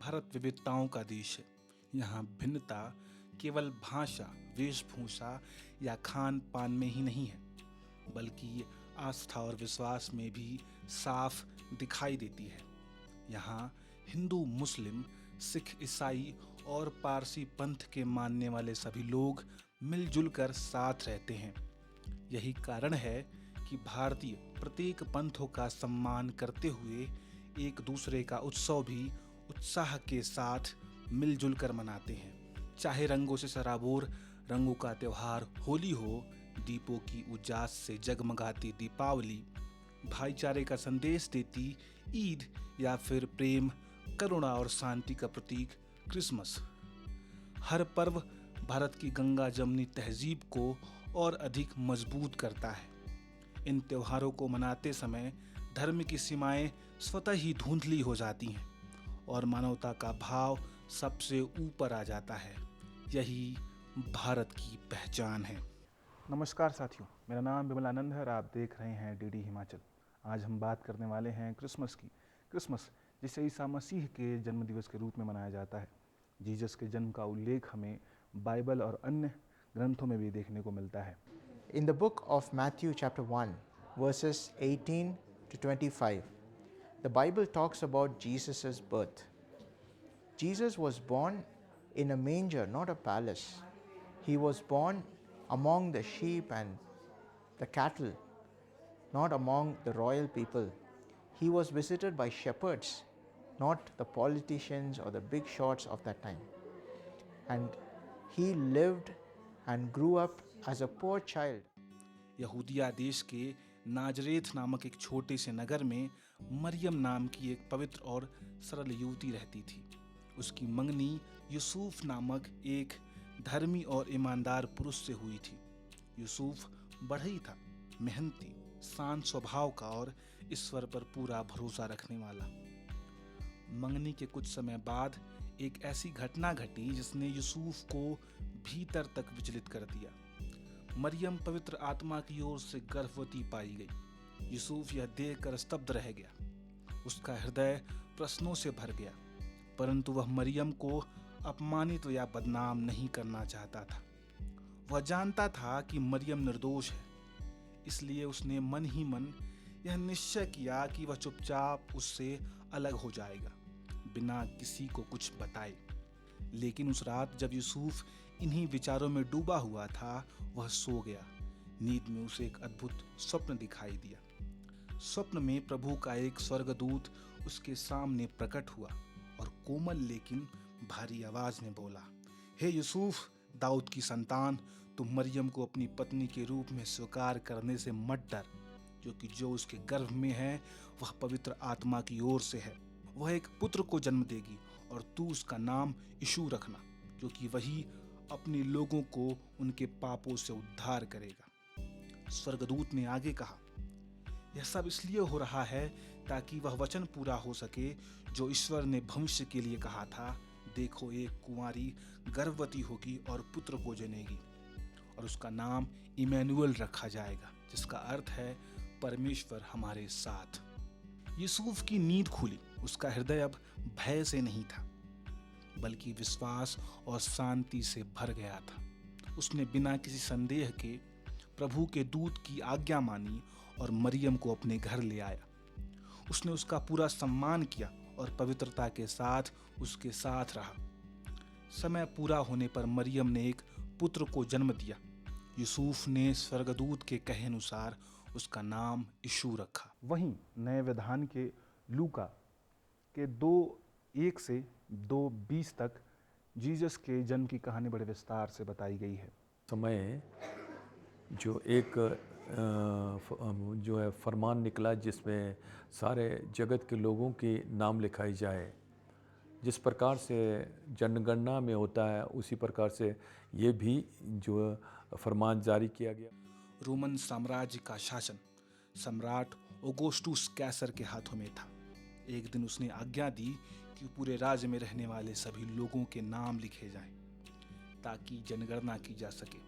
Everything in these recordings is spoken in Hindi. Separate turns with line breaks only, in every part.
भारत विविधताओं का देश है। यहाँ भिन्नता केवल भाषा, वेशभूषा या खान पान में ही नहीं है, बल्कि आस्था और विश्वास में भी साफ दिखाई देती है। यहाँ हिंदू, मुस्लिम, सिख, ईसाई और पारसी पंथ के मानने वाले सभी लोग मिलजुल कर साथ रहते हैं। यही कारण है कि भारतीय प्रत्येक पंथों का सम्मान करते हुए एक दूसरे का उत्सव भी उत्साह के साथ मिलजुल कर मनाते हैं। चाहे रंगों से सराबोर रंगों का त्योहार होली हो, दीपों की उजास से जगमगाती दीपावली, भाईचारे का संदेश देती ईद, या फिर प्रेम, करुणा और शांति का प्रतीक क्रिसमस। हर पर्व भारत की गंगा जमनी तहजीब को और अधिक मजबूत करता है। इन त्योहारों को मनाते समय धर्म की सीमाएं स्वतः ही धुंधली हो जाती हैं और मानवता का भाव सबसे ऊपर आ जाता है। यही भारत की पहचान है। नमस्कार साथियों, मेरा नाम विमलानंद है और आप देख रहे हैं डीडी हिमाचल। आज हम बात करने वाले हैं क्रिसमस की। क्रिसमस जिसे ईसा मसीह के जन्मदिवस के रूप में मनाया जाता है। जीसस के जन्म का उल्लेख हमें बाइबल और अन्य ग्रंथों में भी देखने को मिलता है।
In the book of Matthew chapter 1 verses 18 to 25, the Bible talks about Jesus' birth. Jesus was born in a manger, not a palace. He was born among the sheep and the cattle, not among the royal people. He was visited by shepherds, not the politicians or the big shots of that time. And he lived and grew up as a poor child.
यहूदिया देश के नाजरेथ नामक एक छोटे से नगर में मरियम नाम की एक पवित्र और सरल युवती रहती थी। उसकी मंगनी यूसुफ नामक एक धर्मी और ईमानदार पुरुष से हुई थी। यूसुफ बढ़ई था, मेहनती, शांत स्वभाव का और ईश्वर पर पूरा भरोसा रखने वाला। मंगनी के कुछ समय बाद एक ऐसी घटना घटी जिसने यूसुफ को भीतर तक विचलित कर दिया। मरियम पवित्र आत्मा की ओर से गर्भवती पाई गई। यूसुफ यह देखकर स्तब्ध रह गया। उसका हृदय प्रश्नों से भर गया, परंतु वह मरियम को अपमानित या बदनाम नहीं करना चाहता था। वह जानता था कि मरियम निर्दोष है, इसलिए उसने मन ही मन यह निश्चय किया कि वह चुपचाप उससे अलग हो जाएगा, बिना किसी को कुछ बताए। लेकिन उस रात जब यूसुफ इन्हीं विचारों में डूबा हुआ था, वह सो गया। नींद में उसे एक अद्भुत स्वप्न दिखाई दिया। स्वप्न में प्रभु का एक स्वर्गदूत उसके सामने प्रकट हुआ और कोमल लेकिन भारी आवाज में बोला, हे यूसुफ, दाऊद की संतान, तुम मरियम को अपनी पत्नी के रूप में स्वीकार करने से मत डर, क्योंकि जो उसके गर्भ में है वह पवित्र आत्मा की ओर से है। वह एक पुत्र को जन्म देगी और तू उसका नाम यीशु रखना, क्योंकि वही अपने लोगों को उनके पापों से उद्धार करेगा। स्वर्गदूत ने आगे कहा, यह सब इसलिए हो रहा है ताकि वह वचन पूरा हो सके जो ईश्वर ने भविष्य के लिए कहा था, देखो एक कुंवारी गर्भवती होगी और पुत्र को जनेगी और उसका नाम इमैनुअल रखा जाएगा, जिसका अर्थ है परमेश्वर हमारे साथ। यूसुफ की नींद खुली। उसका हृदय अब भय से नहीं था, बल्कि विश्वास और शांति से भर गया था। उसने बिना किसी संदेह के प्रभु के दूत की आज्ञा मानी और मरियम को अपने घर ले आया। उसने उसका पूरा सम्मान किया और पवित्रता के साथ उसके साथ रहा। समय पूरा होने पर मरियम ने एक पुत्र को जन्म दिया। यूसुफ ने स्वर्गदूत के कहे अनुसार उसका नाम यीशु रखा। वहीं नए विधान के लूका के 2:1 से 2:20 तक जीसस के जन्म की कहानी बड़े विस्तार से बताई गई है।
समय जो एक जो है फरमान निकला जिसमें सारे जगत के लोगों के नाम लिखाई जाए। जिस प्रकार से जनगणना में होता है उसी प्रकार से ये भी जो फरमान जारी किया गया।
रोमन साम्राज्य का शासन सम्राट ऑगस्टस कैसर के हाथों में था। एक दिन उसने आज्ञा दी कि पूरे राज्य में रहने वाले सभी लोगों के नाम लिखे जाएं, ताकि जनगणना की जा सके।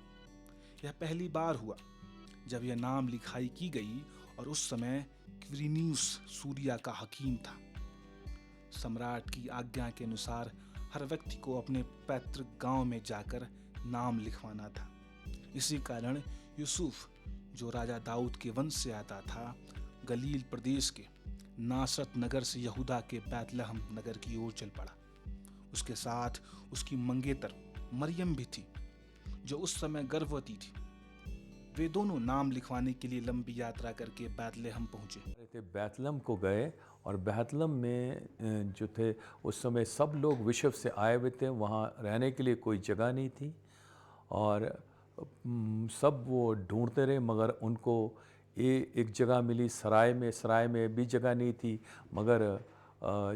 यह पहली बार हुआ जब यह नाम लिखाई की गई और उस समय क्विरिनियुस सूरिया का हकीम था। सम्राट की आज्ञा के अनुसार हर व्यक्ति को अपने पैतृक गांव में जाकर नाम लिखवाना था। इसी कारण यूसुफ, जो राजा दाऊद के वंश से आता था, गलील प्रदेश के नासरत नगर से यहूदा के बैतलहम नगर की ओर चल पड़ा। उसके साथ उसकी मंगेतर मरियम भी थी, जो उस समय गर्भवती थी। वे दोनों नाम लिखवाने के लिए लंबी यात्रा करके बैतलहम पहुंचे।
बैतलहम को गए और बैतलहम में जो थे उस समय सब लोग विश्व से आए हुए थे, वहाँ रहने के लिए कोई जगह नहीं थी और सब वो ढूंढते रहे मगर उनको एक जगह मिली सराय में भी जगह नहीं थी, मगर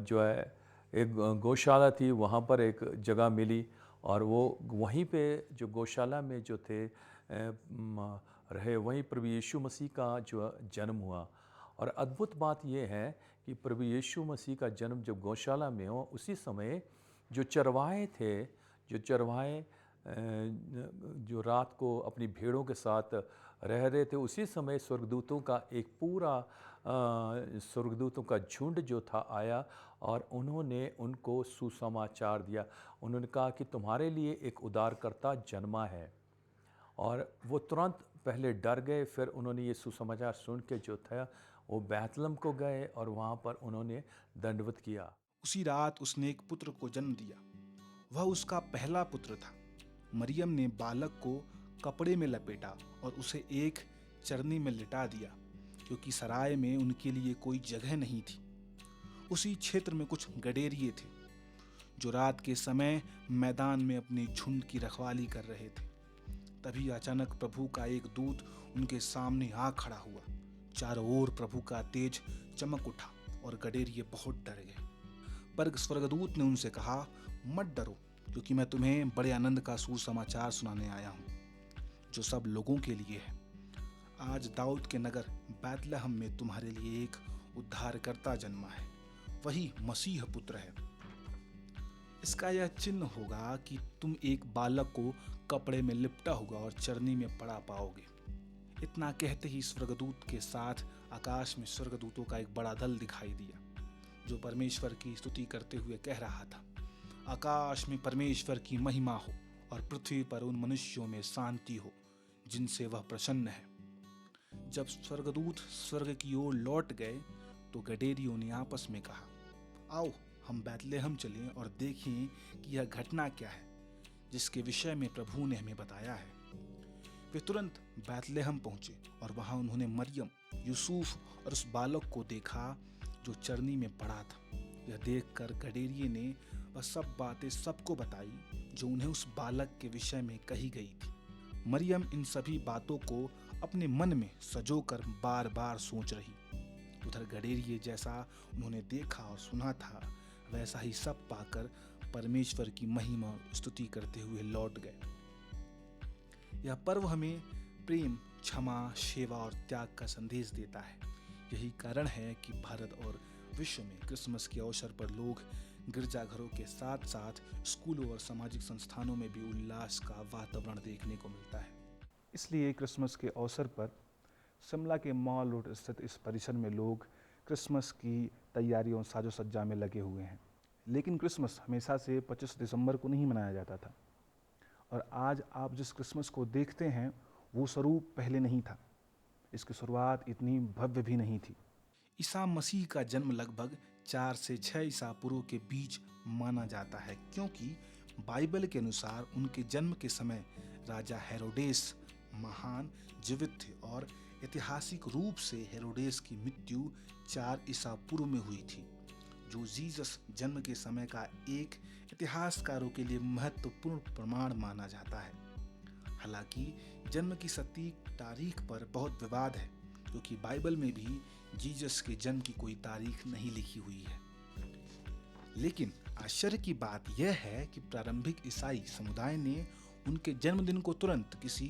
जो है एक गौशाला थी, वहाँ पर एक जगह मिली और वो वहीं पे जो गौशाला में जो थे रहे, वहीं प्रभु यीशु मसीह का जो जन्म हुआ। और अद्भुत बात यह है कि प्रभु यीशु मसीह का जन्म जब गौशाला में हो, उसी समय जो चरवाहे थे, जो रात को अपनी भेड़ों के साथ रह रहे थे, उसी समय स्वर्गदूतों का एक पूरा स्वर्गदूतों का झुंड जो था आया और उन्होंने उनको सुसमाचार दिया। उन्होंने कहा कि तुम्हारे लिए एक उद्धारकर्ता जन्मा है। और वो तुरंत पहले डर गए, फिर उन्होंने ये सुसमाचार सुन के जो था वो बैतलहम को गए और वहाँ पर उन्होंने दंडवत किया।
उसी रात उसने एक पुत्र को जन्म दिया। वह उसका पहला पुत्र था। मरियम ने बालक को कपड़े में लपेटा और उसे एक चरनी में लिटा दिया, क्योंकि सराय में उनके लिए कोई जगह नहीं थी। उसी क्षेत्र में कुछ गडेरिये थे, जो रात के समय मैदान में अपने झुंड की रखवाली कर रहे थे। तभी अचानक प्रभु का एक दूत उनके सामने आ खड़ा हुआ। चारों ओर प्रभु का तेज चमक उठा और गडेरिये बहुत डर गए। पर स्वर्गदूत ने उनसे कहा, मत डरो, क्योंकि मैं तुम्हें बड़े आनंद का सुसमाचार सुनाने आया हूँ, जो सब लोगों के लिए है। आज दाऊद के नगर बैतलहम में तुम्हारे लिए एक उद्धारकर्ता जन्मा है, वही मसीह पुत्र है। इसका यह चिन्ह होगा कि तुम एक बालक को कपड़े में लिपटा हुआ और चरनी में पड़ा पाओगे। इतना कहते ही स्वर्गदूत के साथ आकाश में स्वर्गदूतों का एक बड़ा दल दिखाई दिया, जो परमेश्वर की स्तुति करते हुए कह रहा था, आकाश में परमेश्वर की महिमा हो और पृथ्वी पर उन मनुष्यों में शांति हो जिनसे वह प्रसन्न है। जब स्वर्गदूत स्वर्ग की ओर लौट गए तो गडेरियों ने आपस में कहा, आओ हम बैतलहम चलें और देखें कि यह घटना क्या है जिसके विषय में प्रभु ने हमें बताया है। वे तुरंत बैतलहम पहुंचे और वहां उन्होंने मरियम, यूसुफ और उस बालक को देखा जो चरनी में पड़ा था। यह देखकर गडेरिये ने वह सब बातें सबको बताई जो उन्हें उस बालक के विषय में कही गई थी। मरियम इन सभी बातों को अपने मन में सजोकर बार बार सोच रही। उधर गडेरिये जैसा उन्होंने देखा और सुना था, वैसा ही सब पाकर परमेश्वर की महिमा और स्तुति करते हुए लौट गए। यह पर्व हमें प्रेम, क्षमा, सेवा और त्याग का संदेश देता है। यही कारण है कि भारत और विश्व में क्रिसमस के अवसर पर लोग गिरजाघरों के साथ साथ स्कूलों और सामाजिक संस्थानों में भी उल्लास का वातावरण देखने को मिलता है। इसलिए क्रिसमस के अवसर पर शिमला के मॉल रोड स्थित इस परिसर में लोग क्रिसमस की तैयारियों और साजो सज्जा में लगे हुए हैं। लेकिन क्रिसमस हमेशा से 25 दिसंबर को नहीं मनाया जाता था, और आज आप जिस क्रिसमस को देखते हैं वो स्वरूप पहले नहीं था। इसकी शुरुआत इतनी भव्य भी नहीं थी। ईसा मसीह का जन्म लगभग 4 से 6 ईसा पूर्व के बीच माना जाता है, क्योंकि बाइबल के अनुसार उनके जन्म के समय राजा हेरोदेस महान जीवित थे और ऐतिहासिक रूप से हेरोदेस की मृत्यु 4 ईसा पूर्व में हुई थी, जो जीसस जन्म के समय का एक इतिहासकारों के लिए महत्वपूर्ण प्रमाण माना जाता है। हालांकि जन्म की सटीक तारीख पर बहुत विवाद है, क्योंकि बाइबल में भी जीसस के जन्म की कोई तारीख नहीं लिखी हुई है। लेकिन आश्चर्य की बात यह है कि प्रारंभिक ईसाई समुदाय ने उनके जन्मदिन को तुरंत किसी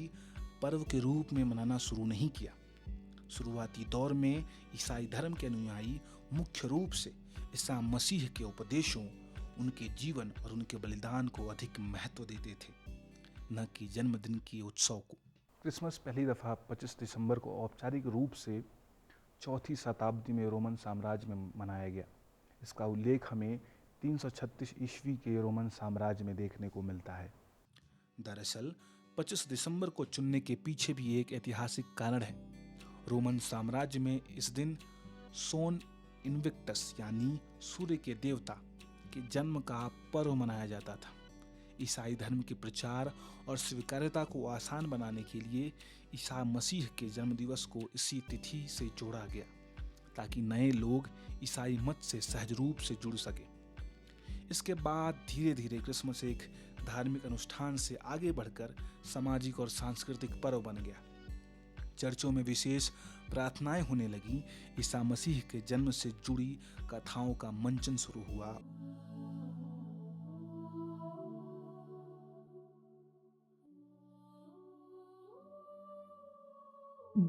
पर्व के रूप में मनाना शुरू नहीं किया। शुरुआती दौर में ईसाई धर्म के अनुयायी मुख्य रूप से ईसा मसीह के उपदेशों, उनके जीवन और उनके बलिदान को अधिक महत्व देते थे, न कि जन्मदिन के उत्सव को। क्रिसमस पहली दफ़ा 25 दिसंबर को औपचारिक रूप से 4वीं शताब्दी में रोमन साम्राज्य में मनाया गया। इसका उल्लेख हमें 336 ईस्वी के रोमन साम्राज्य में देखने को मिलता है। दरअसल 25 दिसंबर को चुनने के पीछे भी एक ऐतिहासिक कारण है। रोमन साम्राज्य में इस दिन सोन इन्विक्टस यानी सूर्य के देवता के जन्म का पर्व मनाया जाता था। ईसाई धर्म के प्रचार और स्वीकार्यता को आसान बनाने के लिए ईसा मसीह के जन्मदिवस को इसी तिथि से जोड़ा गया, ताकि नए लोग ईसाई मत से सहज रूप से जुड़ सके। इसके बाद धीरे धीरे क्रिसमस एक धार्मिक अनुष्ठान से आगे बढ़कर सामाजिक और सांस्कृतिक पर्व बन गया। चर्चों में विशेष प्रार्थनाएं होने लगी। ईसा मसीह के जन्म से जुड़ी कथाओं का मंचन शुरू हुआ।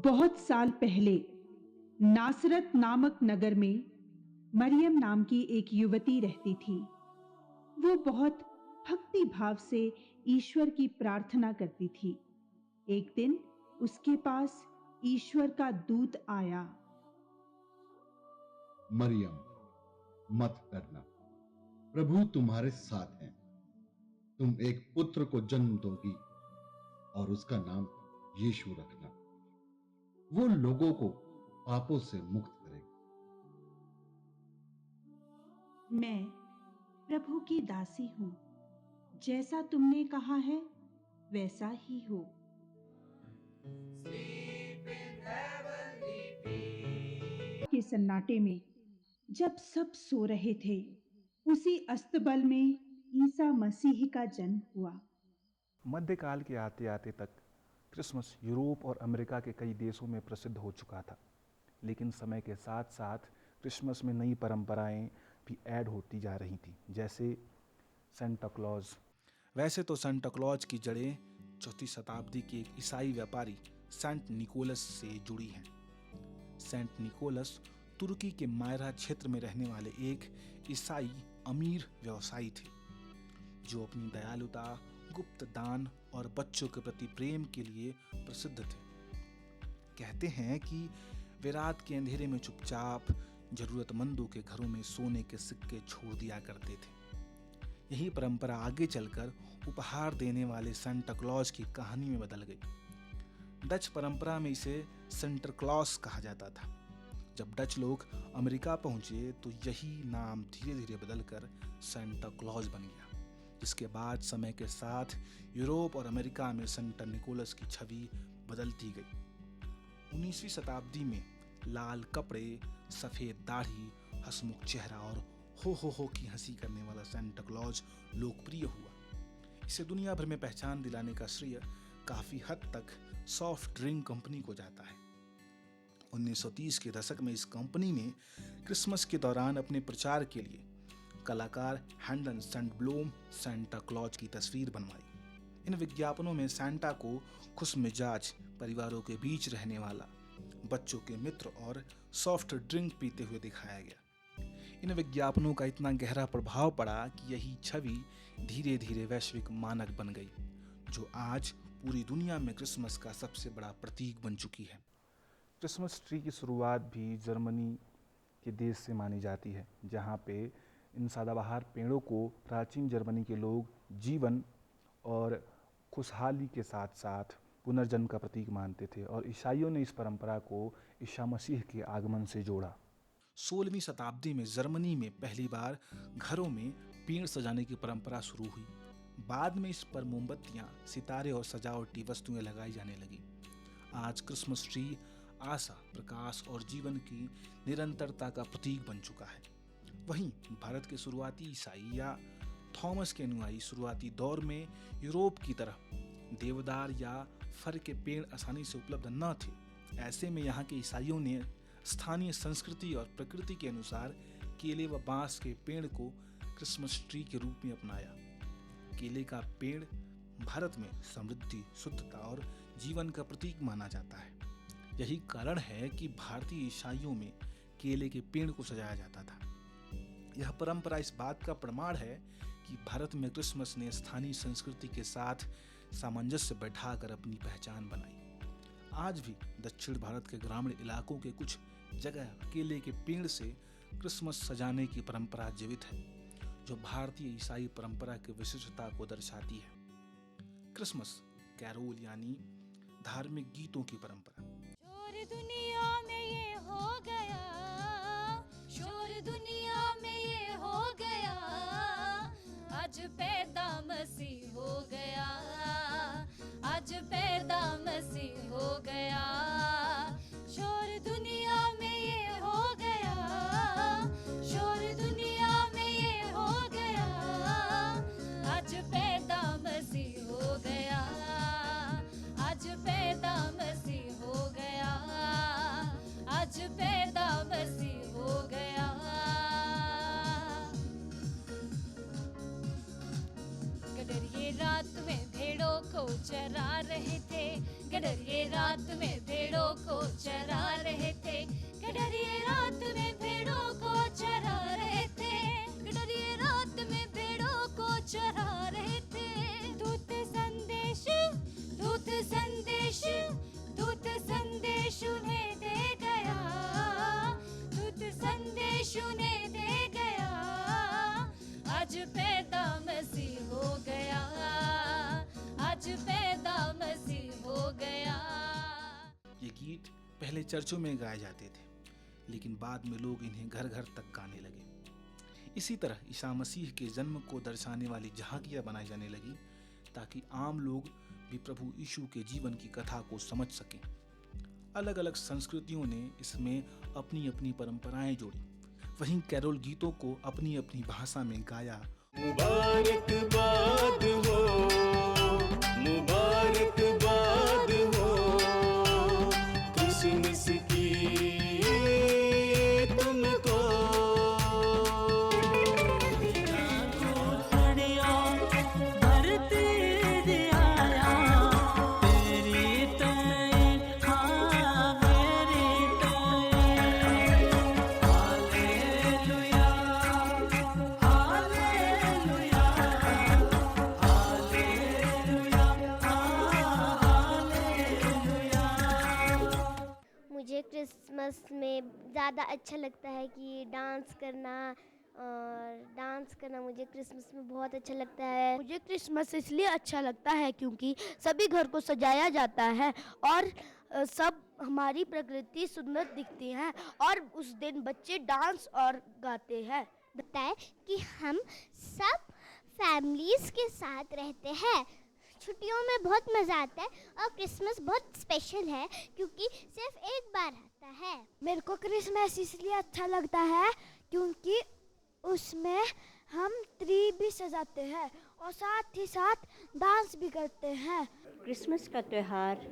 बहुत साल पहले नासरत नामक नगर में मरियम नाम की एक युवती रहती थी। वो बहुत भक्ति भाव से ईश्वर की प्रार्थना करती थी। एक दिन उसके पास ईश्वर का दूत आया।
मरियम, मत डरना, प्रभु तुम्हारे साथ हैं। तुम एक पुत्र को जन्म दोगी और उसका नाम यीशु रखना। वो लोगों को पापों से मुक्त करेगा।
मैं प्रभु की दासी हूं, जैसा तुमने कहा है वैसा ही हो। के सन्नाटे में जब सब सो रहे थे, उसी अस्तबल में ईसा मसीह का जन्म हुआ।
मध्यकाल के आते आते तक क्रिसमस यूरोप और अमेरिका के कई देशों में प्रसिद्ध हो चुका था, लेकिन समय के साथ साथ क्रिसमस में नई परंपराएं भी ऐड होती जा रही थी, जैसे सेंटा क्लॉज। वैसे तो सेंटा क्लॉज की जड़ें 4वीं शताब्दी के एक ईसाई व्यापारी सेंट निकोलस से जुड़ी हैं। सेंट निकोलस तुर्की के मायरा क्षेत्र में रहने वाले एक ईसाई अमीर व्यवसायी थे, जो अपनी दयालुता, गुप्त दान और बच्चों के प्रति प्रेम के लिए प्रसिद्ध थे। कहते हैं कि वे रात के अंधेरे में चुपचाप जरूरतमंदों के घरों में सोने के सिक्के छोड़ दिया करते थे। यही परंपरा आगे चलकर उपहार देने वाले सेंटा क्लॉज की कहानी में बदल गई। डच परंपरा में इसे सेंटर क्लॉस कहा जाता था। जब डच लोग अमेरिका पहुंचे तो यही नाम धीरे धीरे बदलकर सेंटा क्लॉज बन गया, जिसके बाद समय के साथ यूरोप और अमेरिका में सेंटा निकोलस की छवि बदलती गई। 19वीं शताब्दी में लाल कपड़े, सफेद दाढ़ी, हंसमुख चेहरा और हो की हंसी करने वाला सेंटा क्लॉज लोकप्रिय हुआ। इसे दुनिया भर में पहचान दिलाने का श्रेय काफी हद तक सॉफ्ट ड्रिंक कंपनी को जाता है। 1930 के दशक में इस कंपनी ने क्रिसमस के दौरान अपने प्रचार के लिए कलाकार हैंडन सैंडब्लोम सेंटा क्लॉज की तस्वीर बनवाई। इन विज्ञापनों में सेंटा को खुशमिजाज, परिवारों के बीच रहने वाला, बच्चों के मित्र और सॉफ्ट ड्रिंक पीते हुए दिखाया गया। इन विज्ञापनों का इतना गहरा प्रभाव पड़ा कि यही छवि धीरे धीरे वैश्विक मानक बन गई, जो आज पूरी दुनिया में क्रिसमस का सबसे बड़ा प्रतीक बन चुकी है। क्रिसमस ट्री की शुरुआत भी जर्मनी के देश से मानी जाती है, जहाँ पे इन सदाबहार पेड़ों को प्राचीन जर्मनी के लोग जीवन और खुशहाली के साथ साथ पुनर्जन्म का प्रतीक मानते थे, और ईसाइयों ने इस परंपरा को ईसा मसीह के आगमन से जोड़ा। 16वीं शताब्दी में जर्मनी में पहली बार घरों में पेड़ सजाने की परंपरा शुरू हुई। बाद में इस पर मोमबत्तियां, सितारे और सजावटी वस्तुएं लगाई जाने लगी। आज क्रिसमस ट्री आशा, प्रकाश और जीवन की निरंतरता का प्रतीक बन चुका है। वहीं भारत के शुरुआती ईसाई या थॉमस के अनुयायी शुरुआती दौर में यूरोप की तरह देवदार या फर के पेड़ आसानी से उपलब्ध न थे। ऐसे में यहाँ के ईसाइयों ने स्थानीय संस्कृति और प्रकृति के अनुसार केले व बांस के पेड़ को क्रिसमस ट्री के रूप में अपनाया। केले का पेड़ भारत में समृद्धि, शुद्धता और जीवन का प्रतीक माना जाता है। यही कारण है कि भारतीय ईसाइयों में केले के पेड़ को सजाया जाता था। यह परंपरा इस बात का प्रमाण है कि भारत में क्रिसमस ने स्थानीय संस्कृति के साथ सामंजस्य बैठाकर अपनी पहचान बनाई। आज भी दक्षिण भारत के ग्रामीण इलाकों के कुछ जगह केले के पेड़ से क्रिसमस सजाने की परंपरा जीवित है, जो भारतीय ईसाई परंपरा की विशिष्टता को दर्शाती है। क्रिसमस कैरोल यानी धार्मिक गीतों की परंपरा।
शोर दुनिया में ये हो गया, शोर दुनिया में ये हो गया, आज पैदा मसीह हो गया, आज पैदा मसीह हो गया। शोर दुनिया में ये हो गया, शोर दुनिया में ये हो गया, आज पैदा मसीह हो गया, आज पैदा मसीह हो गया, आज पैदा मसीह हो गया। गडरिये रात में भेड़ों को चरा रहे थे, गडरिये रात में भेड़ों को चरा रहे थे, गडरिये रात में भेड़ों को चरा रहे थे, गडरिये रात में भेड़ों को चरा रहे थे। दूत संदेश, दूत संदेश, दूत संदेश उन्हें दे गया, दूत संदेश उन्हें दे गया, आज पैदा मसीह हो गया, आज पैदा मसीह हो गया।
ये गीत पहले चर्चों में गाए जाते थे, लेकिन बाद में लोग इन्हें घर घर तक गाने लगे। इसी तरह ईसा मसीह के जन्म को दर्शाने वाली झांकियां बनाई जाने लगी, ताकि आम लोग भी प्रभु यीशु के जीवन की कथा को समझ सकें। अलग अलग संस्कृतियों ने इसमें अपनी अपनी परंपराएं जोड़ी, वहीं कैरोल गीतों को अपनी अपनी भाषा में गाया।
मुबारकबाद हो, मुबारकबाद हो, क्रिसमस की तुमको।
मुझे क्रिसमस में ज़्यादा अच्छा लगता है कि डांस करना मुझे क्रिसमस में बहुत अच्छा लगता है।
मुझे क्रिसमस इसलिए अच्छा लगता है क्योंकि सभी घर को सजाया जाता है और सब हमारी प्रकृति सुंदर दिखती है और उस दिन बच्चे डांस और गाते हैं।
बताए कि हम सब फैमिलीज़ के साथ रहते हैं। छुट्टियों में बहुत मज़ा आता है और क्रिसमस बहुत स्पेशल है क्योंकि सिर्फ एक बार आता है।
मेरे को क्रिसमस इसलिए अच्छा लगता है क्योंकि उसमें हम ट्री भी सजाते हैं और साथ ही साथ डांस भी करते हैं।
क्रिसमस का त्यौहार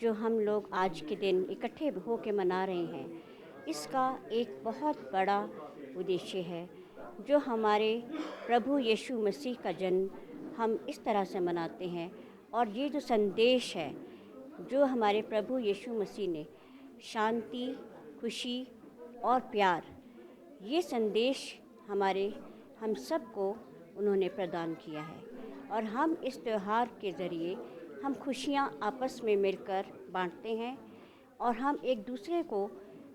जो हम लोग आज के दिन इकट्ठे होकर मना रहे हैं, इसका एक बहुत बड़ा उद्देश्य है, जो हमारे प्रभु यीशु मसीह का जन्म हम इस तरह से मनाते हैं। और ये जो संदेश है जो हमारे प्रभु यीशु मसीह ने शांति, खुशी और प्यार, ये संदेश हम सबको उन्होंने प्रदान किया है। और हम इस त्यौहार के ज़रिए हम खुशियाँ आपस में मिलकर बांटते हैं और हम एक दूसरे को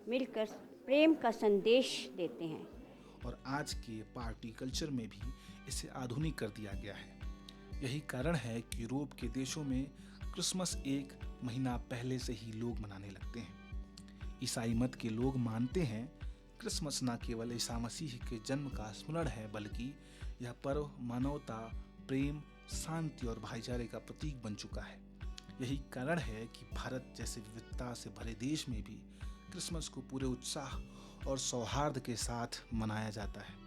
मिलकर प्रेम का संदेश देते हैं।
और आज के पार्टी कल्चर में भी इसे आधुनिक कर दिया गया है। यही कारण है कि यूरोप के देशों में क्रिसमस एक महीना पहले से ही लोग मनाने लगते हैं। ईसाई मत के लोग मानते हैं क्रिसमस न केवल ईसा मसीह के जन्म का स्मरण है, बल्कि यह पर्व मानवता, प्रेम, शांति और भाईचारे का प्रतीक बन चुका है। यही कारण है कि भारत जैसे विविधता से भरे देश में भी क्रिसमस को पूरे उत्साह और सौहार्द के साथ मनाया जाता है।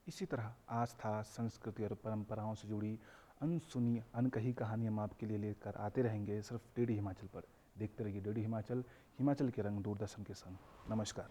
इसी तरह आस्था, संस्कृति और परंपराओं से जुड़ी अनसुनी, अनकही कहानियाँ हम आपके लिए लेकर आते रहेंगे सिर्फ डीडी हिमाचल पर। देखते रहिए डीडी हिमाचल, हिमाचल के रंग दूरदर्शन के संग। नमस्कार।